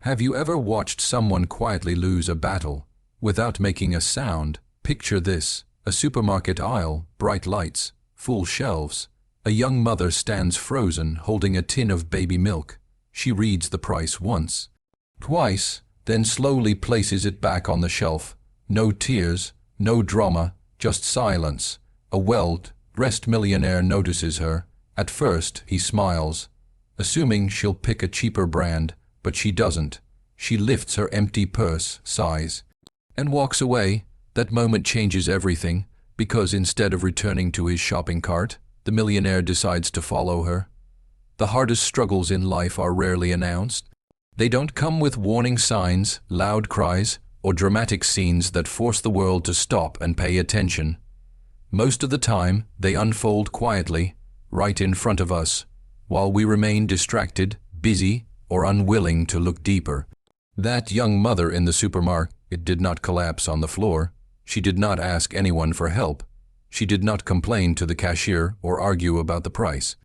Have you ever watched someone quietly lose a battle without making a sound? Picture this: a supermarket aisle, bright lights, full shelves. A young mother stands frozen, holding a tin of baby milk. She reads the price once, twice, then slowly places it back on the shelf. No tears, no drama, just silence. A well-dressed millionaire notices her. At first, he smiles, assuming she'll pick a cheaper brand, but she doesn't. She lifts her empty purse, sighs, and walks away. That moment changes everything, because instead of returning to his shopping cart, the millionaire decides to follow her. The hardest struggles in life are rarely announced. They don't come with warning signs, loud cries, or dramatic scenes that force the world to stop and pay attention. Most of the time, they unfold quietly, right in front of us, while we remain distracted, busy, or unwilling to look deeper. That young mother in the supermarket did not collapse on the floor. She did not ask anyone for help. She did not complain to the cashier or argue about the price.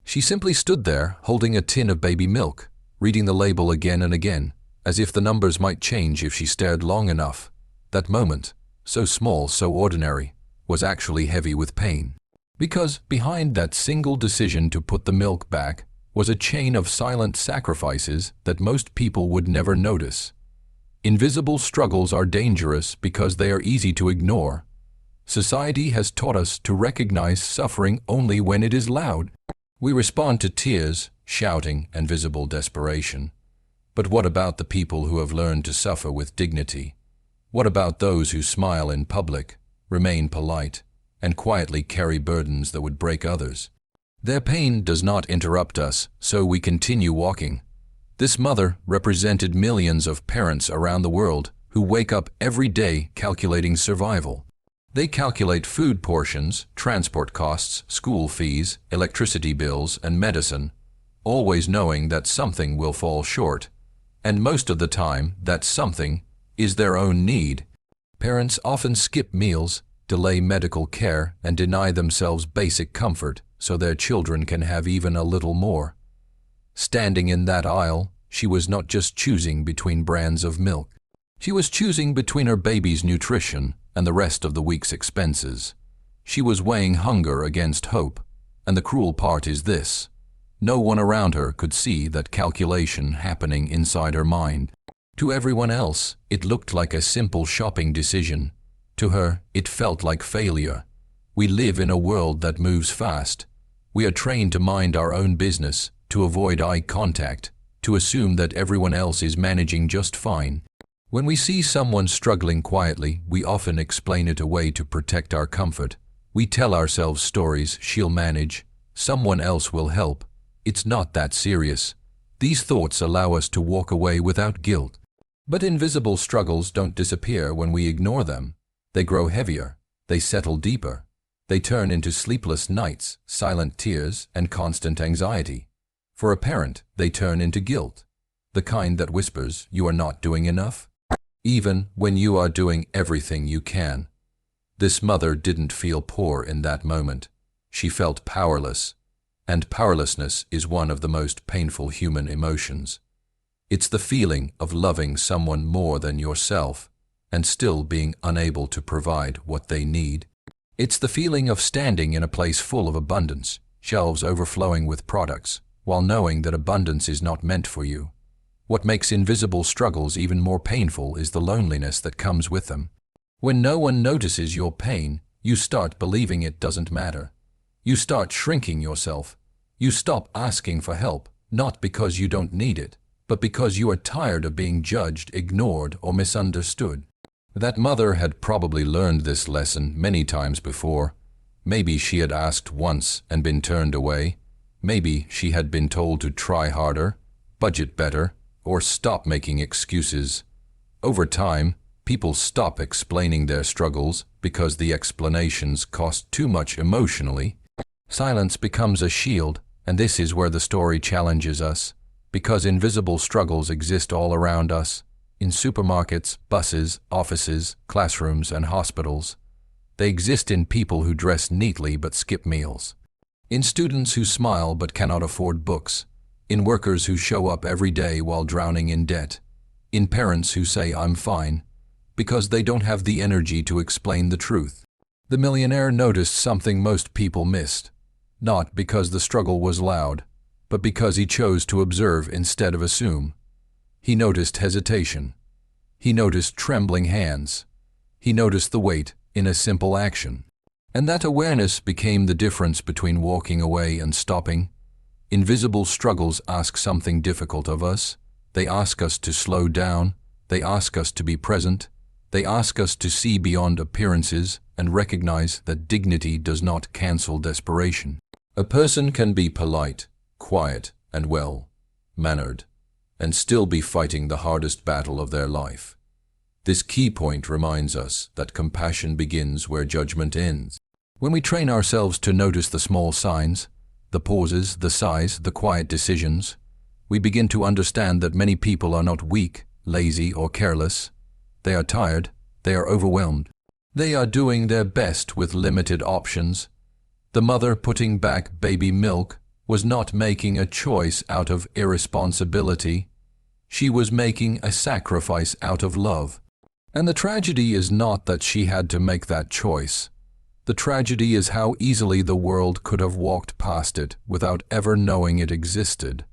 She simply stood there, holding a tin of baby milk, reading the label again and again, as if the numbers might change if she stared long enough. That moment, so small, so ordinary, was actually heavy with pain. Because behind that single decision to put the milk back was a chain of silent sacrifices that most people would never notice. Invisible struggles are dangerous because they are easy to ignore. Society has taught us to recognize suffering only when it is loud. We respond to tears, shouting, and visible desperation. But what about the people who have learned to suffer with dignity? What about those who smile in public, remain polite, and quietly carry burdens that would break others? Their pain does not interrupt us, so we continue walking. This mother represented millions of parents around the world who wake up every day calculating survival. They calculate food portions, transport costs, school fees, electricity bills, and medicine, always knowing that something will fall short. And most of the time, that something is their own need. Parents often skip meals, delay medical care, and deny themselves basic comfort so their children can have even a little more. Standing in that aisle, she was not just choosing between brands of milk. She was choosing between her baby's nutrition and the rest of the week's expenses. She was weighing hunger against hope, and the cruel part is this: no one around her could see that calculation happening inside her mind. To everyone else, it looked like a simple shopping decision. To her, it felt like failure. We live in a world that moves fast. We are trained to mind our own business, to avoid eye contact, to assume that everyone else is managing just fine. When we see someone struggling quietly, we often explain it away to protect our comfort. We tell ourselves stories: she'll manage, someone else will help, it's not that serious. These thoughts allow us to walk away without guilt. But invisible struggles don't disappear when we ignore them. They grow heavier, they settle deeper. They turn into sleepless nights, silent tears, and constant anxiety. For a parent, they turn into guilt, the kind that whispers, "You are not doing enough," even when you are doing everything you can. This mother didn't feel poor in that moment. She felt powerless, and powerlessness is one of the most painful human emotions. It's the feeling of loving someone more than yourself and still being unable to provide what they need. It's the feeling of standing in a place full of abundance, shelves overflowing with products, while knowing that abundance is not meant for you. What makes invisible struggles even more painful is the loneliness that comes with them. When no one notices your pain, you start believing it doesn't matter. You start shrinking yourself. You stop asking for help, not because you don't need it, but because you are tired of being judged, ignored, or misunderstood. That mother had probably learned this lesson many times before. Maybe she had asked once and been turned away. Maybe she had been told to try harder, budget better, or stop making excuses. Over time, people stop explaining their struggles because the explanations cost too much emotionally. Silence becomes a shield, and this is where the story challenges us, because invisible struggles exist all around us, in supermarkets, buses, offices, classrooms, and hospitals. They exist in people who dress neatly but skip meals, in students who smile but cannot afford books, in workers who show up every day while drowning in debt, in parents who say I'm fine, because they don't have the energy to explain the truth. The millionaire noticed something most people missed, not because the struggle was loud, but because he chose to observe instead of assume. He noticed hesitation. He noticed trembling hands. He noticed the weight in a simple action. And that awareness became the difference between walking away and stopping. Invisible struggles ask something difficult of us. They ask us to slow down. They ask us to be present. They ask us to see beyond appearances and recognize that dignity does not cancel desperation. A person can be polite, quiet, and well-mannered, and still be fighting the hardest battle of their life. This key point reminds us that compassion begins where judgment ends. When we train ourselves to notice the small signs, the pauses, the sighs, the quiet decisions, we begin to understand that many people are not weak, lazy, or careless. They are tired. They are overwhelmed. They are doing their best with limited options. The mother putting back baby milk was not making a choice out of irresponsibility. She was making a sacrifice out of love. And the tragedy is not that she had to make that choice. The tragedy is how easily the world could have walked past it without ever knowing it existed.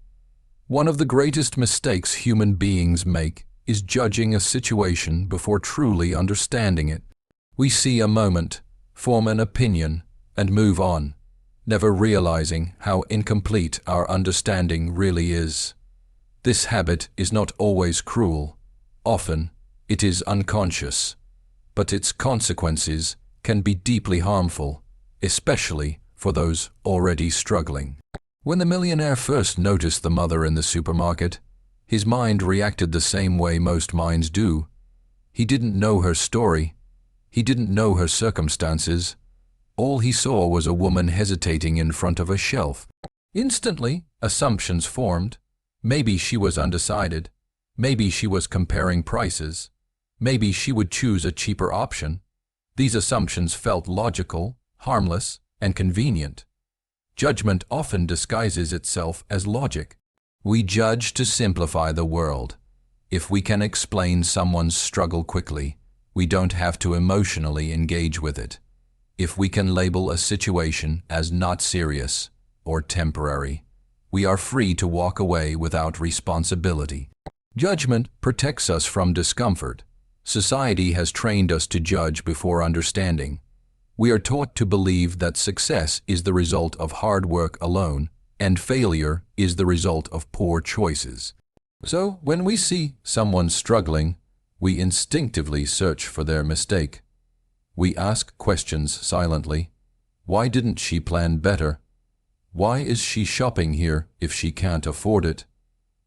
One of the greatest mistakes human beings make is judging a situation before truly understanding it. We see a moment, form an opinion, and move on, never realizing how incomplete our understanding really is. This habit is not always cruel. Often, it is unconscious, but its consequences can be deeply harmful, especially for those already struggling. When the millionaire first noticed the mother in the supermarket, his mind reacted the same way most minds do. He didn't know her story. He didn't know her circumstances. All he saw was a woman hesitating in front of a shelf. Instantly, assumptions formed. Maybe she was undecided. Maybe she was comparing prices. Maybe she would choose a cheaper option. These assumptions felt logical, harmless, and convenient. Judgment often disguises itself as logic. We judge to simplify the world. If we can explain someone's struggle quickly, we don't have to emotionally engage with it. If we can label a situation as not serious or temporary, we are free to walk away without responsibility. Judgment protects us from discomfort. Society has trained us to judge before understanding. We are taught to believe that success is the result of hard work alone, and failure is the result of poor choices. So, when we see someone struggling, we instinctively search for their mistake. We ask questions silently. Why didn't she plan better? Why is she shopping here if she can't afford it?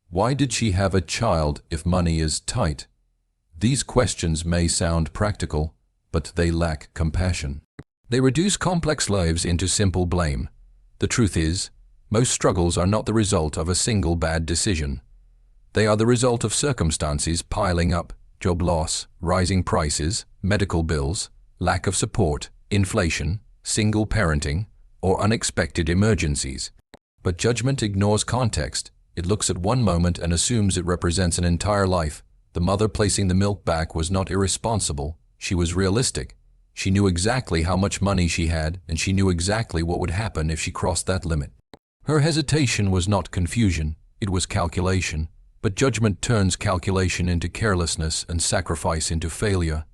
Why did she have a child if money is tight? These questions may sound practical, but they lack compassion. They reduce complex lives into simple blame. The truth is, most struggles are not the result of a single bad decision. They are the result of circumstances piling up: job loss, rising prices, medical bills, lack of support, inflation, single parenting, or unexpected emergencies. But judgment ignores context. It looks at one moment and assumes it represents an entire life. The mother placing the milk back was not irresponsible. She was realistic. She knew exactly how much money she had, and she knew exactly what would happen if she crossed that limit. Her hesitation was not confusion, it was calculation. But judgment turns calculation into carelessness and sacrifice into failure.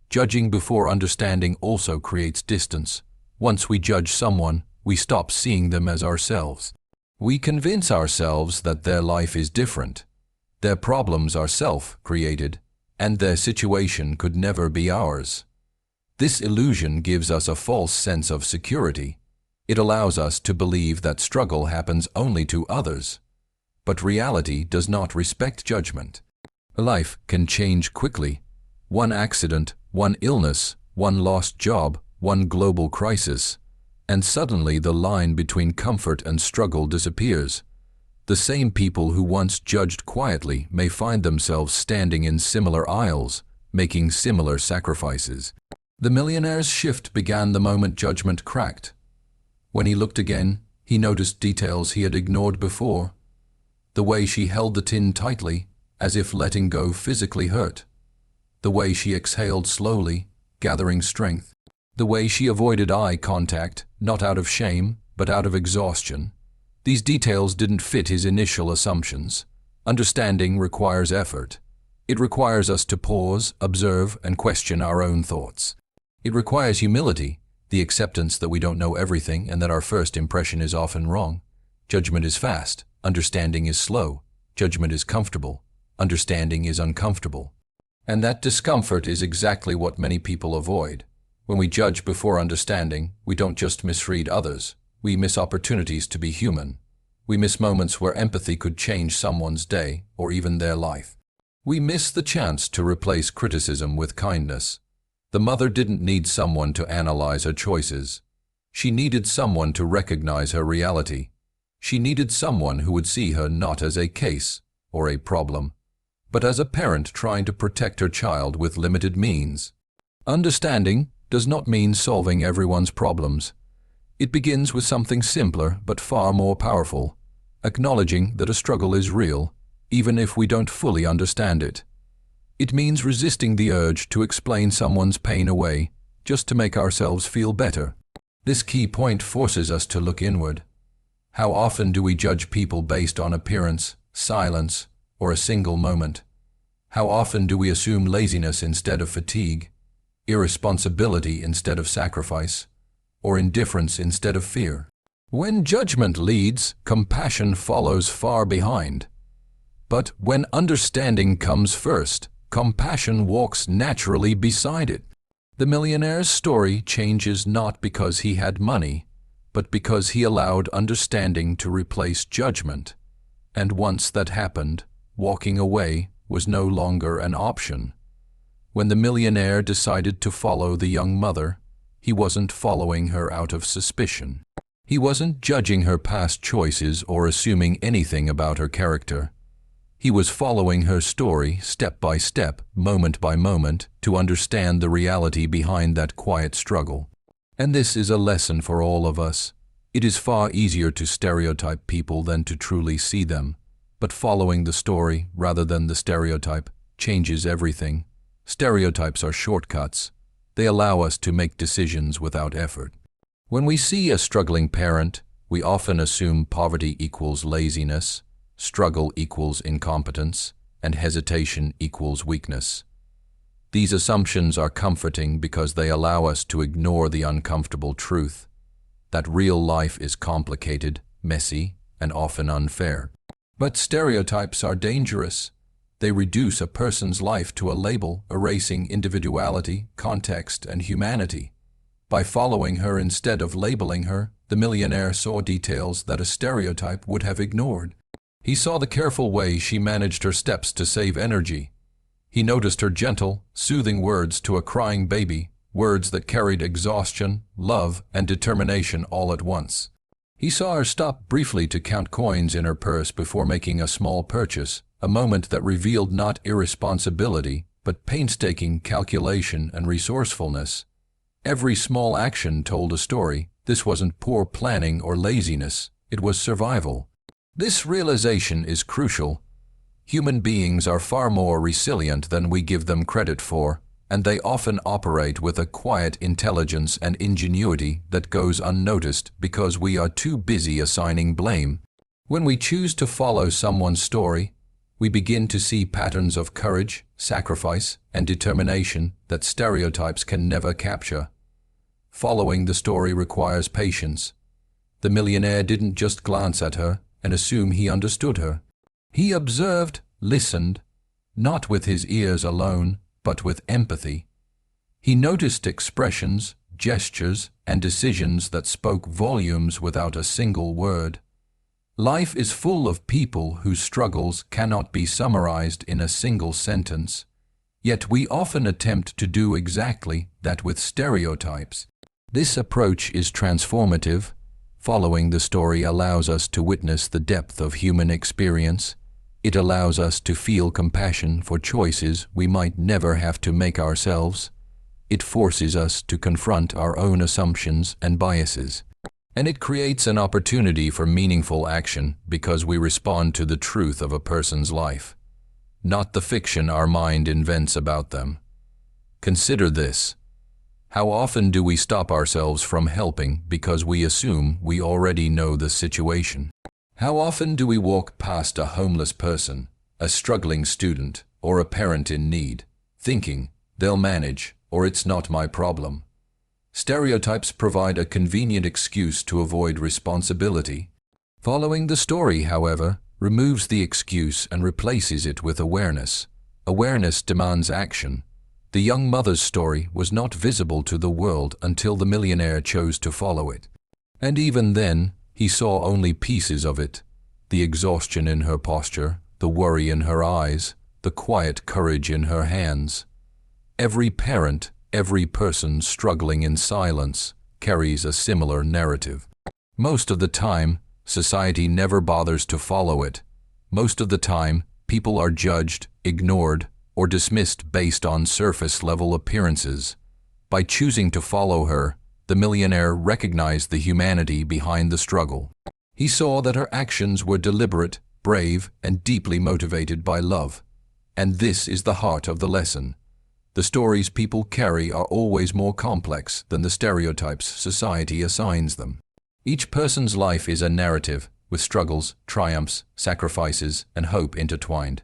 Judging before understanding also creates distance. Once we judge someone, we stop seeing them as ourselves. We convince ourselves that their life is different. Their problems are self-created, and their situation could never be ours. This illusion gives us a false sense of security. It allows us to believe that struggle happens only to others. But reality does not respect judgment. Life can change quickly. One accident, one illness, one lost job, one global crisis, and suddenly the line between comfort and struggle disappears. The same people who once judged quietly may find themselves standing in similar aisles, making similar sacrifices. The millionaire's shift began the moment judgment cracked. When he looked again, he noticed details he had ignored before. The way she held the tin tightly, as if letting go physically hurt. The way she exhaled slowly, gathering strength. The way she avoided eye contact, not out of shame, but out of exhaustion. These details didn't fit his initial assumptions. Understanding requires effort. It requires us to pause, observe, and question our own thoughts. It requires humility, the acceptance that we don't know everything and that our first impression is often wrong. Judgment is fast. Understanding is slow. Judgment is comfortable. Understanding is uncomfortable. And that discomfort is exactly what many people avoid. When we judge before understanding, we don't just misread others. We miss opportunities to be human. We miss moments where empathy could change someone's day or even their life. We miss the chance to replace criticism with kindness. The mother didn't need someone to analyze her choices. She needed someone to recognize her reality. She needed someone who would see her not as a case or a problem, but as a parent trying to protect her child with limited means. Understanding does not mean solving everyone's problems. It begins with something simpler but far more powerful, acknowledging that a struggle is real, even if we don't fully understand it. It means resisting the urge to explain someone's pain away just to make ourselves feel better. This key point forces us to look inward. How often do we judge people based on appearance, silence, or a single moment? How often do we assume laziness instead of fatigue, irresponsibility instead of sacrifice, or indifference instead of fear? When judgment leads, compassion follows far behind. But when understanding comes first, compassion walks naturally beside it. The millionaire's story changes not because he had money, but because he allowed understanding to replace judgment. And once that happened, walking away was no longer an option. When the millionaire decided to follow the young mother, he wasn't following her out of suspicion. He wasn't judging her past choices or assuming anything about her character. He was following her story step by step, moment by moment, to understand the reality behind that quiet struggle. And this is a lesson for all of us. It is far easier to stereotype people than to truly see them. But following the story, rather than the stereotype, changes everything. Stereotypes are shortcuts. They allow us to make decisions without effort. When we see a struggling parent, we often assume poverty equals laziness, struggle equals incompetence, and hesitation equals weakness. These assumptions are comforting because they allow us to ignore the uncomfortable truth that real life is complicated, messy, and often unfair. But stereotypes are dangerous. They reduce a person's life to a label, erasing individuality, context, and humanity. By following her instead of labeling her, the millionaire saw details that a stereotype would have ignored. He saw the careful way she managed her steps to save energy. He noticed her gentle, soothing words to a crying baby, words that carried exhaustion, love, and determination all at once. He saw her stop briefly to count coins in her purse before making a small purchase, a moment that revealed not irresponsibility, but painstaking calculation and resourcefulness. Every small action told a story. This wasn't poor planning or laziness, it was survival. This realization is crucial. Human beings are far more resilient than we give them credit for, and they often operate with a quiet intelligence and ingenuity that goes unnoticed because we are too busy assigning blame. When we choose to follow someone's story, we begin to see patterns of courage, sacrifice, and determination that stereotypes can never capture. Following the story requires patience. The millionaire didn't just glance at her and assume he understood her. He observed, listened, not with his ears alone, but with empathy. He noticed expressions, gestures, and decisions that spoke volumes without a single word. Life is full of people whose struggles cannot be summarized in a single sentence. Yet we often attempt to do exactly that with stereotypes. This approach is transformative. Following the story allows us to witness the depth of human experience. It allows us to feel compassion for choices we might never have to make ourselves. It forces us to confront our own assumptions and biases. And it creates an opportunity for meaningful action because we respond to the truth of a person's life. not the fiction our mind invents about them. Consider this. How often do we stop ourselves from helping because we assume we already know the situation? How often do we walk past a homeless person, a struggling student, or a parent in need, thinking, they'll manage, or it's not my problem? Stereotypes provide a convenient excuse to avoid responsibility. Following the story, however, removes the excuse and replaces it with awareness. Awareness demands action. The young mother's story was not visible to the world until the millionaire chose to follow it. And even then, he saw only pieces of it. The exhaustion in her posture, the worry in her eyes, the quiet courage in her hands. Every parent, every person struggling in silence, carries a similar narrative. Most of the time, society never bothers to follow it. Most of the time, people are judged, ignored, or dismissed based on surface-level appearances. By choosing to follow her, the millionaire recognized the humanity behind the struggle. He saw that her actions were deliberate, brave, and deeply motivated by love. And this is the heart of the lesson. The stories people carry are always more complex than the stereotypes society assigns them. Each person's life is a narrative, with struggles, triumphs, sacrifices, and hope intertwined.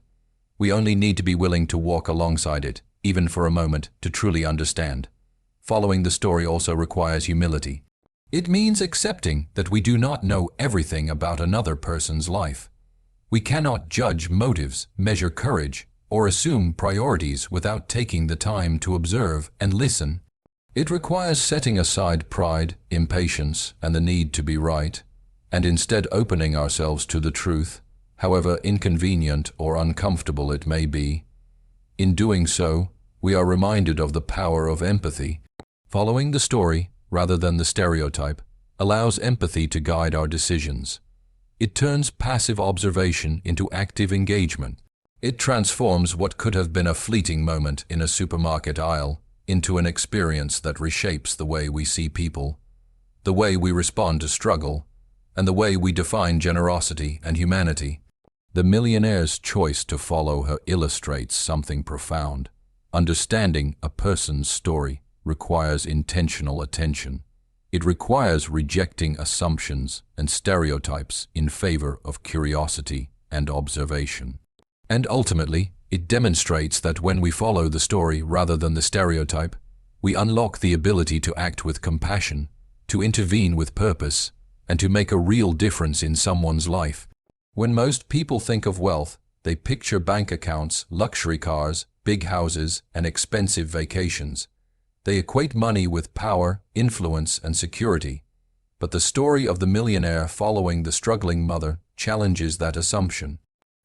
We only need to be willing to walk alongside it, even for a moment, to truly understand. Following the story also requires humility. It means accepting that we do not know everything about another person's life. We cannot judge motives, measure courage, or assume priorities without taking the time to observe and listen. It requires setting aside pride, impatience, and the need to be right, and instead opening ourselves to the truth, however inconvenient or uncomfortable it may be. In doing so, we are reminded of the power of empathy. Following the story, rather than the stereotype, allows empathy to guide our decisions. It turns passive observation into active engagement. It transforms what could have been a fleeting moment in a supermarket aisle into an experience that reshapes the way we see people, the way we respond to struggle, and the way we define generosity and humanity. The millionaire's choice to follow her illustrates something profound. Understanding a person's story requires intentional attention. It requires rejecting assumptions and stereotypes in favor of curiosity and observation. And ultimately, it demonstrates that when we follow the story rather than the stereotype, we unlock the ability to act with compassion, to intervene with purpose, and to make a real difference in someone's life. When most people think of wealth, they picture bank accounts, luxury cars, big houses, and expensive vacations. They equate money with power, influence, and security. But the story of the millionaire following the struggling mother challenges that assumption.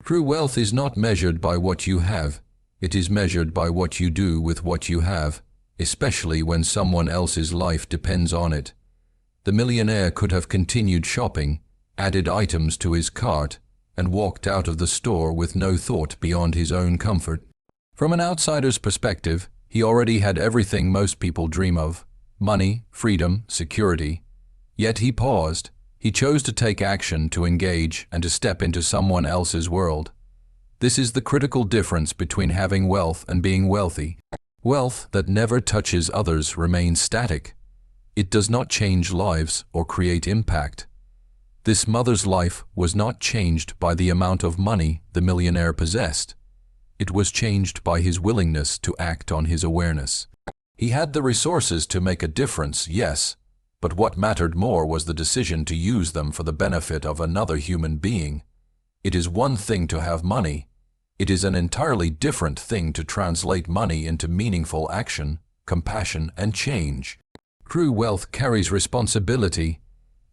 True wealth is not measured by what you have. It is measured by what you do with what you have, especially when someone else's life depends on it. The millionaire could have continued shopping, added items to his cart, and walked out of the store with no thought beyond his own comfort. From an outsider's perspective, he already had everything most people dream of: money, freedom, security. Yet he paused. He chose to take action, to engage, and to step into someone else's world. This is the critical difference between having wealth and being wealthy. Wealth that never touches others remains static. It does not change lives or create impact. This mother's life was not changed by the amount of money the millionaire possessed. It was changed by his willingness to act on his awareness. He had the resources to make a difference, yes, but what mattered more was the decision to use them for the benefit of another human being. It is one thing to have money. It is an entirely different thing to translate money into meaningful action, compassion, and change. True wealth carries responsibility.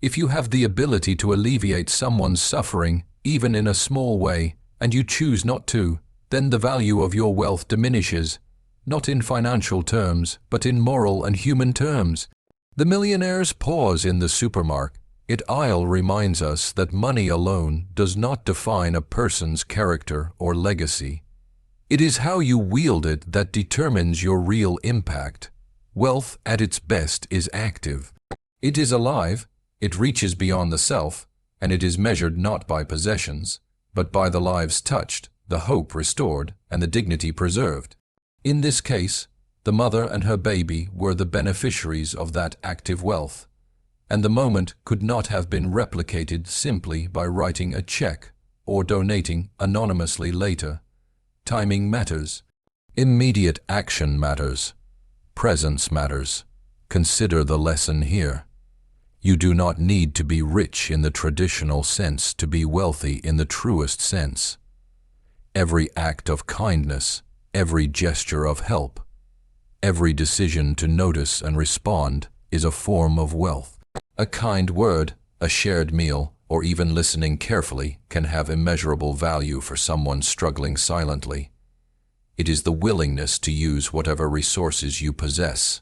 If you have the ability to alleviate someone's suffering, even in a small way, and you choose not to, then the value of your wealth diminishes, not in financial terms, but in moral and human terms. The millionaire's pause in the supermarket aisle reminds us that money alone does not define a person's character or legacy. It is how you wield it that determines your real impact. Wealth at its best is active. It is alive, it reaches beyond the self, and it is measured not by possessions, but by the lives touched, the hope restored, and the dignity preserved. In this case, the mother and her baby were the beneficiaries of that active wealth, and the moment could not have been replicated simply by writing a check or donating anonymously later. Timing matters. Immediate action matters. Presence matters. Consider the lesson here. You do not need to be rich in the traditional sense to be wealthy in the truest sense. Every act of kindness, every gesture of help, every decision to notice and respond is a form of wealth. A kind word, a shared meal, or even listening carefully can have immeasurable value for someone struggling silently. It is the willingness to use whatever resources you possess,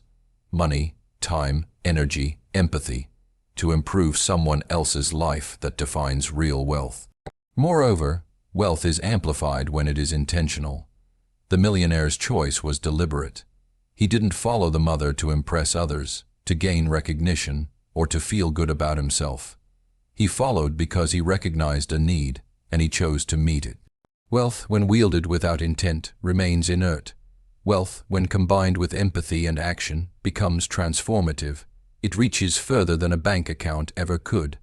money, time, energy, empathy, to improve someone else's life that defines real wealth. Moreover, wealth is amplified when it is intentional. The millionaire's choice was deliberate. He didn't follow the mother to impress others, to gain recognition, or to feel good about himself. He followed because he recognized a need, and he chose to meet it. Wealth, when wielded without intent, remains inert. Wealth, when combined with empathy and action, becomes transformative. It reaches further than a bank account ever could.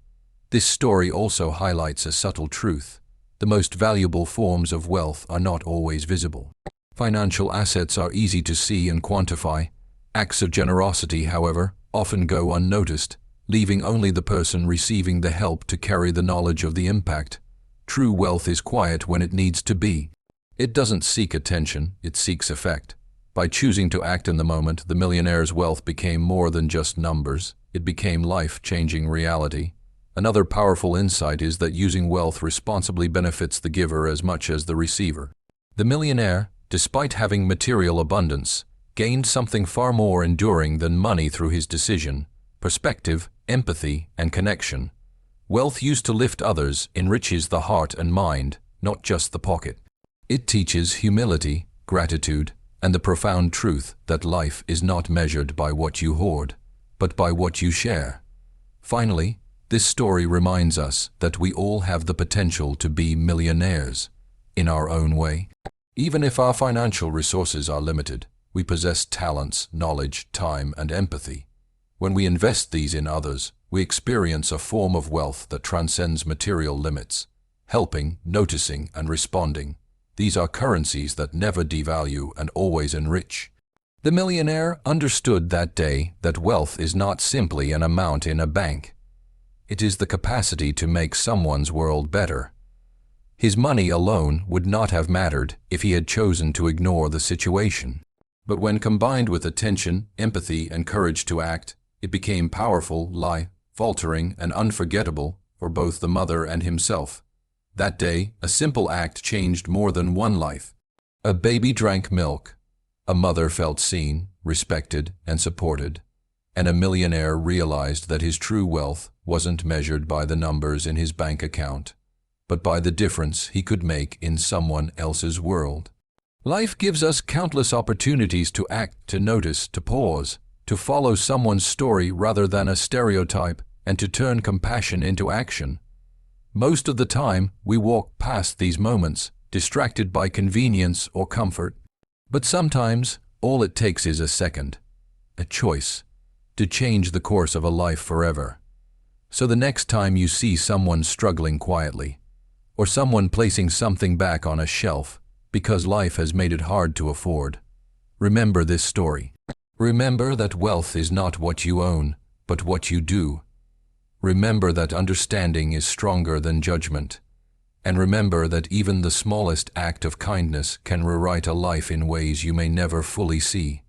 This story also highlights a subtle truth. The most valuable forms of wealth are not always visible. Financial assets are easy to see and quantify. Acts of generosity, however, often go unnoticed, leaving only the person receiving the help to carry the knowledge of the impact. True wealth is quiet when it needs to be. It doesn't seek attention, it seeks effect. By choosing to act in the moment, the millionaire's wealth became more than just numbers. It became life-changing reality. Another powerful insight is that using wealth responsibly benefits the giver as much as the receiver. The millionaire, despite having material abundance, gained something far more enduring than money through his decision: perspective, empathy, and connection. Wealth used to lift others enriches the heart and mind, not just the pocket. It teaches humility, gratitude, and the profound truth that life is not measured by what you hoard, but by what you share. Finally, this story reminds us that we all have the potential to be millionaires, in our own way. Even if our financial resources are limited, we possess talents, knowledge, time, and empathy. When we invest these in others, we experience a form of wealth that transcends material limits. Helping, noticing, and responding. These are currencies that never devalue and always enrich. The millionaire understood that day that wealth is not simply an amount in a bank. It is the capacity to make someone's world better. His money alone would not have mattered if he had chosen to ignore the situation. But when combined with attention, empathy, and courage to act, it became powerful, life-altering, and unforgettable for both the mother and himself. That day, a simple act changed more than one life. A baby drank milk. A mother felt seen, respected, and supported. And a millionaire realized that his true wealth wasn't measured by the numbers in his bank account, but by the difference he could make in someone else's world. Life gives us countless opportunities to act, to notice, to pause, to follow someone's story rather than a stereotype, and to turn compassion into action. Most of the time, we walk past these moments, distracted by convenience or comfort. But sometimes, all it takes is a second, a choice, to change the course of a life forever. So the next time you see someone struggling quietly, or someone placing something back on a shelf because life has made it hard to afford, remember this story. Remember that wealth is not what you own, but what you do. Remember that understanding is stronger than judgment. And remember that even the smallest act of kindness can rewrite a life in ways you may never fully see.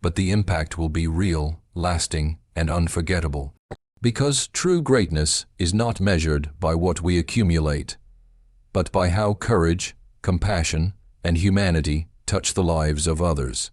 But the impact will be real, lasting, and unforgettable. Because true greatness is not measured by what we accumulate, but by how courage, compassion, and humanity touch the lives of others.